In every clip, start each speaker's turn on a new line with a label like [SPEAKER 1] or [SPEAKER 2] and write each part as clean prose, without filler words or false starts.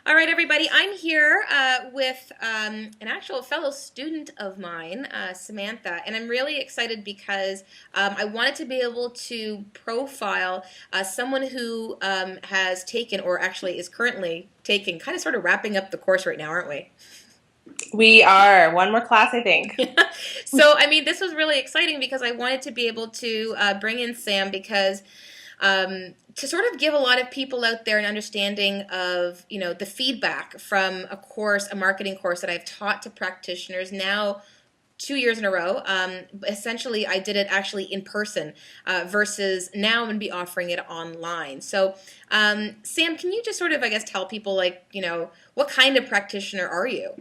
[SPEAKER 1] All right, everybody. I'm here with an actual fellow student of mine, Samantha, and I'm really excited because I wanted to be able to profile someone who has taken, or actually is currently taking, kind of sort of wrapping up the course right now, aren't we?
[SPEAKER 2] We are one more class, I think.
[SPEAKER 1] So, I mean, this was really exciting because I wanted to be able to bring in Sam because to sort of give a lot of people out there an understanding of, the feedback from a course, a marketing course that I've taught to practitioners now 2 years in a row. Essentially, I did it actually in person versus now I'm going to be offering it online. So, Sam, can you just sort of, I guess, tell people like, what kind of practitioner are you?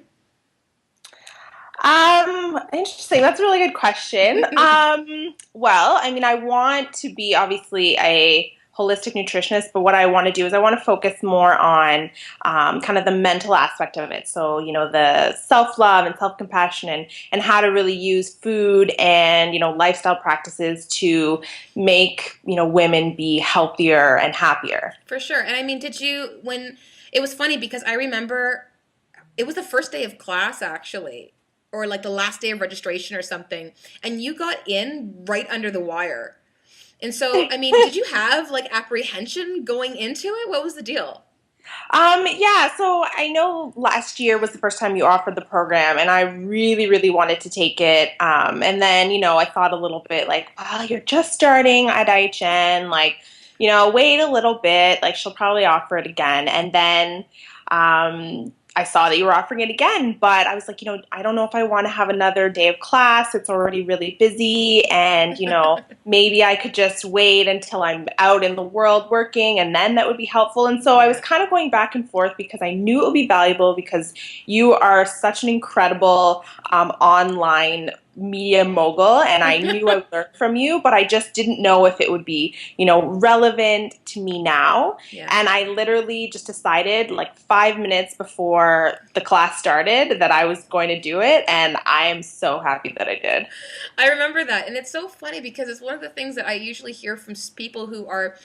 [SPEAKER 2] Interesting. That's a really good question. Well, I mean, I want to be obviously a holistic nutritionist, but what I want to do is I want to focus more on kind of the mental aspect of it. So, the self-love and self-compassion and how to really use food and, lifestyle practices to make, women be healthier and happier.
[SPEAKER 1] For sure. And I mean, when it was funny because I remember it was the first day of class actually, or like the last day of registration or something, and you got in right under the wire. And so, I mean, did you have like apprehension going into it? What was the deal?
[SPEAKER 2] Yeah, so I know last year was the first time you offered the program, and I really, really wanted to take it. And then, I thought a little bit like, well, you're just starting at IHN, like, wait a little bit, like, she'll probably offer it again. And then, I saw that you were offering it again, but I was like, I don't know if I want to have another day of class. It's already really busy, and, maybe I could just wait until I'm out in the world working and then that would be helpful. And so I was
[SPEAKER 1] Yeah.
[SPEAKER 2] kind of going back and forth because I knew it would be valuable because you are such an incredible online media mogul and I knew I would learn from you, but I just didn't know if it would be, relevant to me now.
[SPEAKER 1] Yeah.
[SPEAKER 2] And I literally just decided like 5 minutes before the class started that I was going to do it. And I am so happy that I did.
[SPEAKER 1] I remember that. And it's so funny because it's one of the things that I usually hear from people who are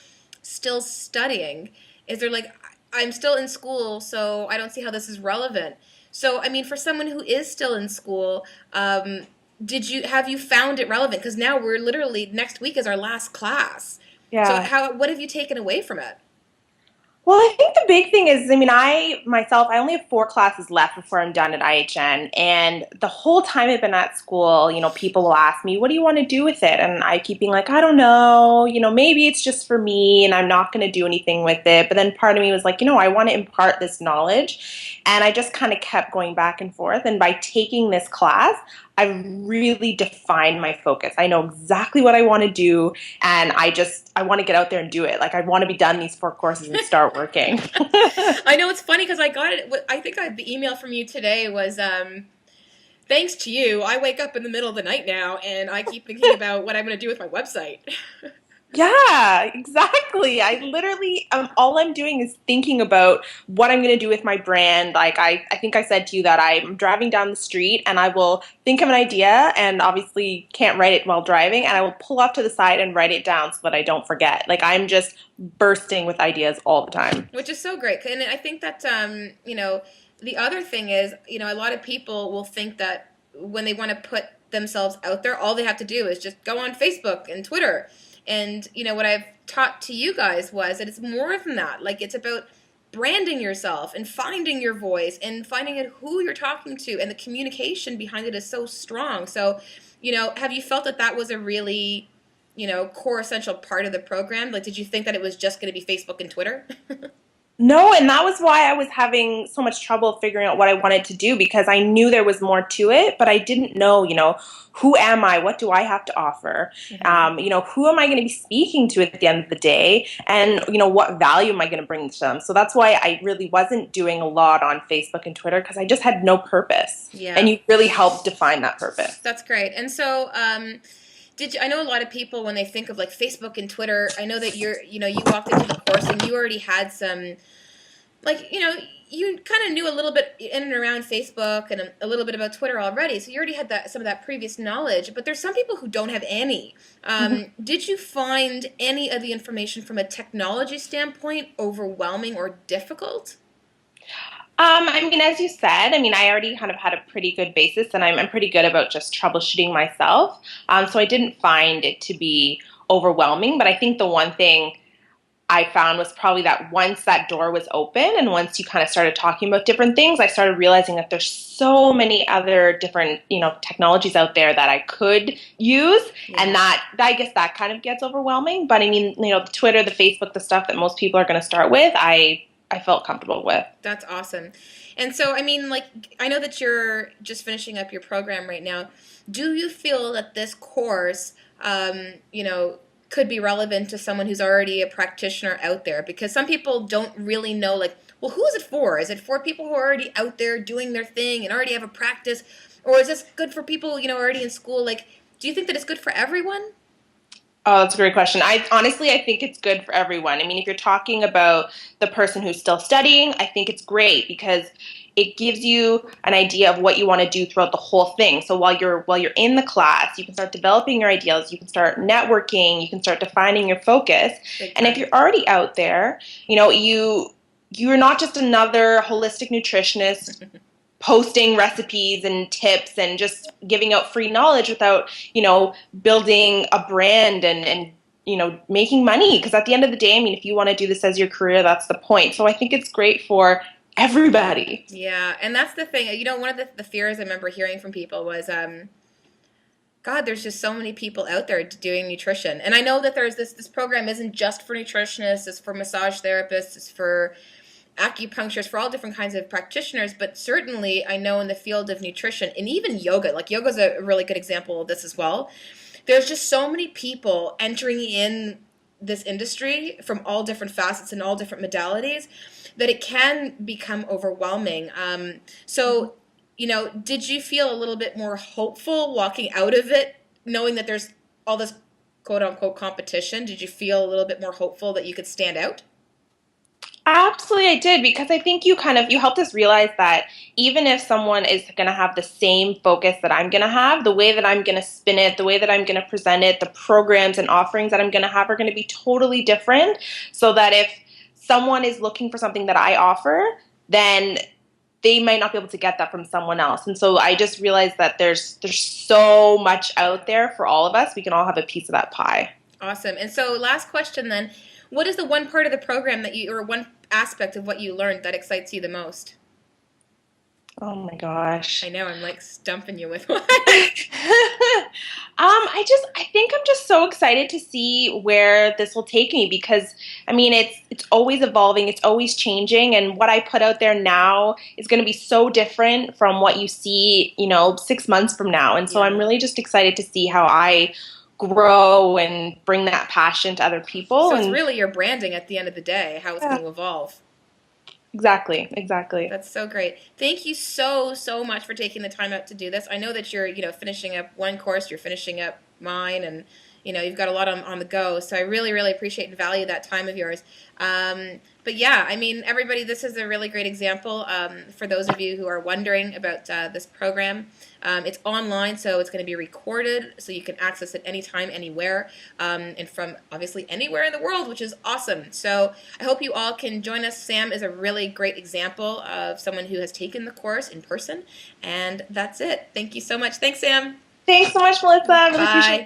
[SPEAKER 1] still studying is they're like, I'm still in school, so I don't see how this is relevant. So, I mean, for someone who is still in school, have you found it relevant? Because now we're literally next week is our last class. So,
[SPEAKER 2] Yeah.
[SPEAKER 1] what have you taken away from it?
[SPEAKER 2] Well, I think the big thing is, I mean, I only have 4 classes left before I'm done at IHN. And the whole time I've been at school, people will ask me, what do you want to do with it? And I keep being like, I don't know, maybe it's just for me and I'm not going to do anything with it. But then part of me was like, I want to impart this knowledge. And I just kind of kept going back and forth. And by taking this class, I've really defined my focus. I know exactly what I want to do, and I want to get out there and do it. Like I want to be done these 4 courses and start working.
[SPEAKER 1] I know it's funny because I got it. I think the email from you today was thanks to you. I wake up in the middle of the night now and I keep thinking about what I'm going to do with my website.
[SPEAKER 2] Yeah, exactly. I literally, all I'm doing is thinking about what I'm going to do with my brand. Like, I think I said to you that I'm driving down the street and I will think of an idea and obviously can't write it while driving, and I will pull off to the side and write it down so that I don't forget. Like, I'm just bursting with ideas all the time.
[SPEAKER 1] Which is so great. And I think that, the other thing is, a lot of people will think that when they want to put themselves out there, all they have to do is just go on Facebook and Twitter. And, what I've taught to you guys was that it's more than that. Like, it's about branding yourself and finding your voice and finding out who you're talking to, and the communication behind it is so strong. So, have you felt that that was a really, core essential part of the program? Like, did you think that it was just going to be Facebook and Twitter?
[SPEAKER 2] No, and that was why I was having so much trouble figuring out what I wanted to do because I knew there was more to it, but I didn't know, who am I? What do I have to offer?
[SPEAKER 1] Mhm.
[SPEAKER 2] Who am I going to be speaking to at the end of the day? And, what value am I going to bring to them? So that's why I really wasn't doing a lot on Facebook and Twitter because I just had no purpose. And
[SPEAKER 1] Yeah,
[SPEAKER 2] you really helped define that purpose.
[SPEAKER 1] that's great. And so, I know a lot of people when they think of like Facebook and Twitter, I know that you walked into the course and you already had some, like, you kind of knew a little bit in and around Facebook and a little bit about Twitter already. So you already had some of that previous knowledge, but there's some people who don't have any. Did you find any of the information from a technology standpoint overwhelming or difficult?
[SPEAKER 2] I mean, as you said, I mean, I already kind of had a pretty good basis, and I'm pretty good about just troubleshooting myself. So I didn't find it to be overwhelming. But I think the one thing I found was probably that once that door was open and once you kind of started talking about different things, I started realizing that there's so many other different, technologies out there that I could use. And
[SPEAKER 1] Yeah.
[SPEAKER 2] that, I guess that kind of gets overwhelming. But I mean, the Twitter, the Facebook, the stuff that most people are going to start with, I felt comfortable with.
[SPEAKER 1] That's awesome. And so, I mean, like, I know that you're just finishing up your program right now. Do you feel that this course, could be relevant to someone who's already a practitioner out there? Because some people don't really know, like, well, who is it for? Is it for people who are already out there doing their thing and already have a practice? Or is this good for people, already in school? Like, do you think that it's good for everyone?
[SPEAKER 2] Oh, that's a great question. I think it's good for everyone. I mean, if you're talking about the person who's still studying, I think it's great because it gives you an idea of what you want to do throughout the whole thing. So while you're in the class, you can start developing your ideas, you can start networking, you can start defining your focus.
[SPEAKER 1] Big
[SPEAKER 2] And if
[SPEAKER 1] time.
[SPEAKER 2] you're already out there, you're not just another holistic nutritionist posting recipes and tips and just giving out free knowledge without, building a brand and making money. Because at the end of the day, I mean, if you want to do this as your career, that's the point. So I think it's great for everybody.
[SPEAKER 1] Yeah, and that's the thing. One of the fears I remember hearing from people was, God, there's just so many people out there doing nutrition. And I know that there's this program isn't just for nutritionists, it's for massage therapists, it's for acupuncturists, for all different kinds of practitioners, but certainly I know in the field of nutrition and even yoga, like yoga's a really good example of this as well. There's just so many people entering in this industry from all different facets and all different modalities that it can become overwhelming. So, did you feel a little bit more hopeful walking out of it, knowing that there's all this quote unquote competition? Did you feel a little bit more hopeful that you could stand out?
[SPEAKER 2] Absolutely, I did because I think you helped us realize that even if someone is going to have the same focus that I'm going to have, the way that I'm going to spin it, the way that I'm going to present it, the programs and offerings that I'm going to have are going to be totally different. So that if someone is looking for something that I offer, then they might not be able to get that from someone else. And so I just realized that there's so much out there for all of us. We can all have a piece of that pie.
[SPEAKER 1] Awesome. And so, last question then. What is the one part of the program or one aspect of what you learned that excites you the most?
[SPEAKER 2] Oh my gosh.
[SPEAKER 1] I know, I'm like stumping you with one.
[SPEAKER 2] I think I'm just so excited to see where this will take me because I mean it's always evolving, it's always changing, and what I put out there now is going to be so different from what you see, 6 months from now. And so I'm
[SPEAKER 1] Yeah.
[SPEAKER 2] really just excited to see how I grow and bring that passion to other people.
[SPEAKER 1] So, it's
[SPEAKER 2] And
[SPEAKER 1] really your branding at the end of the day, how it's
[SPEAKER 2] yeah,
[SPEAKER 1] going to evolve.
[SPEAKER 2] exactly, exactly.
[SPEAKER 1] That's so great. Thank you so, so much for taking the time out to do this. I know that you're, finishing up one course, you're finishing up mine, and, you've got a lot on the go. So I really, really appreciate and value that time of yours. But yeah, I mean, everybody, this is a really great example for those of you who are wondering about this program. It's online, so it's going to be recorded, so you can access it anytime, anywhere, and from obviously anywhere in the world, which is awesome. So I hope you all can join us. Sam is a really great example of someone who has taken the course in person, and that's it. Thank you so much. Thanks, Sam.
[SPEAKER 2] Thanks so much, Melissa. I really appreciate
[SPEAKER 1] Bye.
[SPEAKER 2] it.